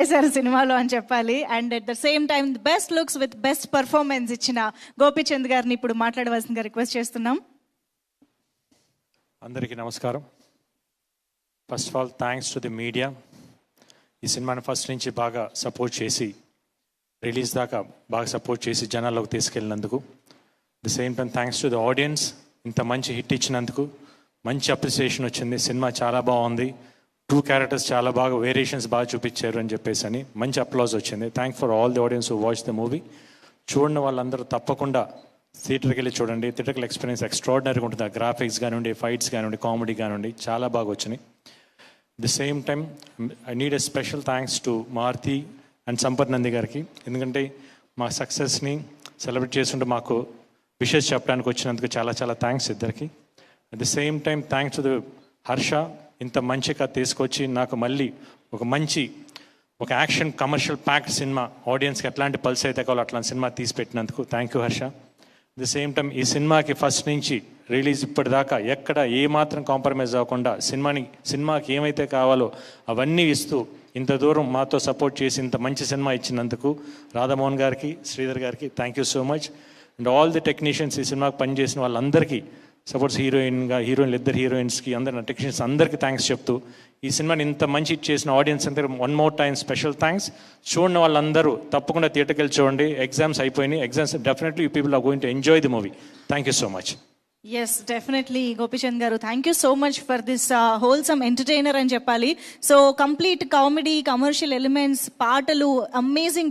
చేశారు సినిమాలో అని చెప్పాలి. And at the same time best looks with best performance ఇచ్చిన గోపీచంద్ గారిని ఇప్పుడు మాట్లాడవలసిందిగా రిక్వెస్ట్ చేస్తున్నాం. అందరికీ నమస్కారం. First of all thanks to the media. ఈ సినిమాని ఫస్ట్ నుంచి బాగా సపోర్ట్ చేసి రిలీజ్ దాకా బాగా సపోర్ట్ చేసి జనాల్లోకి తీసుకెళ్ళినందుకు. The same time thanks to the audience. ఇంత మంచి హిట్ ఇచ్చినందుకు మంచి అప్రిసియేషన్ వచ్చింది. సినిమా చాలా బాగుంది. 2 క్యారెక్టర్స్ చాలా బాగా వేరియేషన్స్ బాగా చూపించారు అని చెప్పేసి అని మంచి అప్లాజ్ వచ్చింది. Thank for all the audience who watch the movie. చూడని వాళ్ళందరూ తప్పకుండా థియేటర్కి వెళ్ళి చూడండి. థియేటర్కి ఎక్స్పీరియన్స్ ఎక్స్ట్రాడినరీగా ఉంటుంది. ఆ గ్రాఫిక్స్ కానివ్వండి, ఫైట్స్ కానివ్వండి, కామెడీ కానివ్వండి చాలా బాగా వచ్చినాయి. The same time I need a special thanks to Maruthi and Sampath Nandi గారికి. ఎందుకంటే మా సక్సెస్ని సెలబ్రేట్ చేస్తుంటే మాకు విషెస్ చెప్పడానికి వచ్చినందుకు చాలా చాలా థ్యాంక్స్ ఇద్దరికి. At the same time thanks to the Harsha. ఇంత మంచి కథ తీసుకొచ్చి నాకు మళ్ళీ ఒక యాక్షన్ కమర్షియల్ ప్యాక్డ్ సినిమా, ఆడియన్స్కి ఎట్లాంటి పల్స్ అయితే కావాలో అట్లాంటి సినిమా తీసి పెట్టినందుకు thank you Harsha. The same time ఈ సినిమాకి ఫస్ట్ నుంచి రిలీజ్ ఇప్పటిదాకా ఎక్కడ ఏమాత్రం కాంప్రమైజ్ అవ్వకుండా సినిమాకి ఏమైతే కావాలో అవన్నీ ఇస్తూ ఇంత దూరం మాతో సపోర్ట్ చేసి ఇంత మంచి సినిమా ఇచ్చినందుకు రాధామోహన్ గారికి, శ్రీధర్ గారికి thank you so much. And all the technicians, ఈ సినిమాకి పనిచేసిన వాళ్ళందరికీ, సపోర్ట్స్ ఇద్దరు హీరోయిన్స్కి, అందరి టెక్నీషియన్స్ అందరికీ థ్యాంక్స్ చెప్తూ ఈ సినిమాని ఇంత మంచి చేసిన ఆడియన్స్ అందరూ one more time special thanks. చూడని వాళ్ళందరూ తప్పకుండా థియేటర్కి వెళ్ళి చూడండి. ఎగ్జామ్స్ అయిపోయినాయి. Exams definitely you people are going to enjoy the movie. Thank you so much. Yes, definitely Gopichand garu, thank you so much for this wholesome entertainer అని చెప్పాలి. So complete comedy, commercial elements, పాటలు, అమేజింగ్